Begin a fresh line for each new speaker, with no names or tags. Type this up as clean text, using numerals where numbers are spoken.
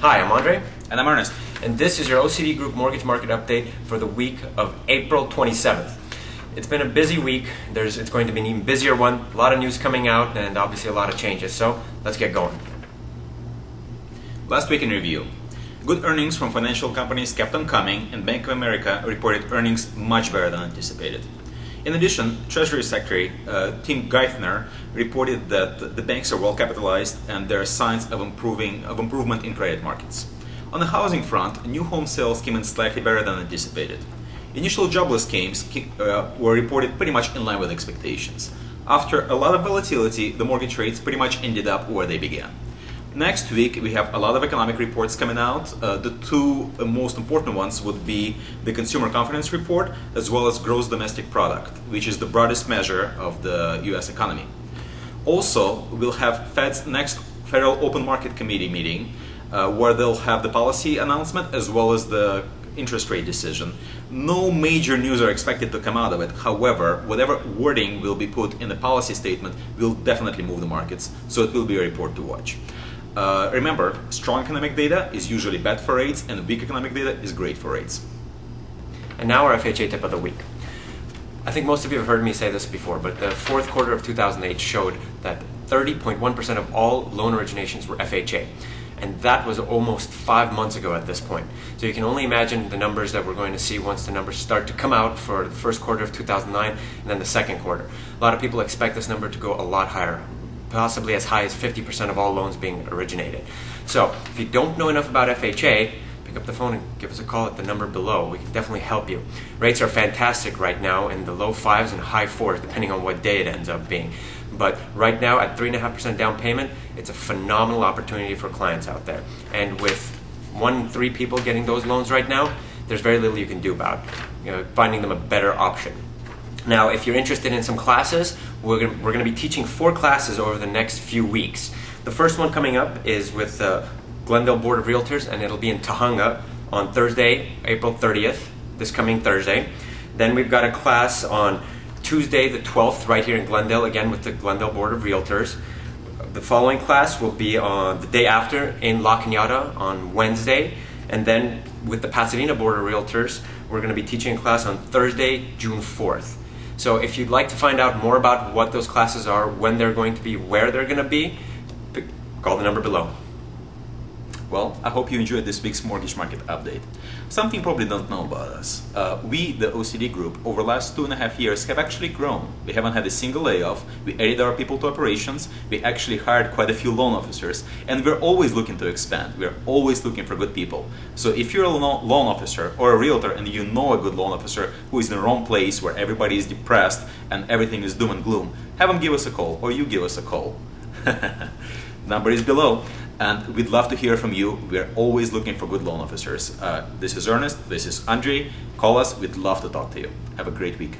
Hi, I'm Andre.
And I'm Ernest.
And this is your OCD Group Mortgage Market Update for the week of April 27th. It's been a busy week. It's going to be an even busier one. A lot of news coming out and obviously a lot of changes. So let's get going.
Last week in review. Good earnings from financial companies kept on coming, and Bank of America reported earnings much better than anticipated. In addition, Treasury Secretary Tim Geithner reported that the banks are well capitalized and there are signs of improvement in credit markets. On the housing front, new home sales came in slightly better than anticipated. Initial jobless claims were reported pretty much in line with expectations. After a lot of volatility, the mortgage rates pretty much ended up where they began. Next week, we have a lot of economic reports coming out. The two most important ones would be the Consumer Confidence Report as well as Gross Domestic Product, which is the broadest measure of the US economy. Also, we'll have Fed's next Federal Open Market Committee meeting where they'll have the policy announcement as well as the interest rate decision. No major news are expected to come out of it. However, whatever wording will be put in the policy statement will definitely move the markets, so it will be a report to watch. Remember, strong economic data is usually bad for rates, and weak economic data is great for rates.
And now our FHA tip of the week. I think most of you have heard me say this before, but the fourth quarter of 2008 showed that 30.1% of all loan originations were FHA. And that was almost 5 months ago at this point. So you can only imagine the numbers that we're going to see once the numbers start to come out for the first quarter of 2009 and then the second quarter. A lot of people expect this number to go a lot higher, possibly as high as 50% of all loans being originated. So if you don't know enough about FHA, pick up the phone and give us a call at the number below. We can definitely help you. Rates are fantastic right now in the low 5s and high 4s, depending on what day it ends up being. But right now at 3.5% down payment, it's a phenomenal opportunity for clients out there. And with 1 in 3 people getting those loans right now, there's very little you can do about finding them a better option. Now, if you're interested in some classes, we're going to be teaching 4 classes over the next few weeks. The first one coming up is with the Glendale Board of Realtors, and it'll be in Tahunga on Thursday, April 30th, this coming Thursday. Then we've got a class on Tuesday the 12th right here in Glendale, again with the Glendale Board of Realtors. The following class will be on the day after in La Cañada on Wednesday. And then with the Pasadena Board of Realtors, we're going to be teaching a class on Thursday, June 4th. So if you'd like to find out more about what those classes are, when they're going to be, where they're going to be, call the number below.
Well, I hope you enjoyed this week's mortgage market update. Something you probably don't know about us. We, the OCD Group, over the last 2.5 years have actually grown. We haven't had a single layoff. We added our people to operations. We actually hired quite a few loan officers. And we're always looking to expand. We're always looking for good people. So if you're a loan officer or a realtor and you know a good loan officer who is in the wrong place where everybody is depressed and everything is doom and gloom, have them give us a call, or you give us a call. Number is below. And we'd love to hear from you. We're always looking for good loan officers. This is Ernest. This is Andre. Call us. We'd love to talk to you. Have a great week.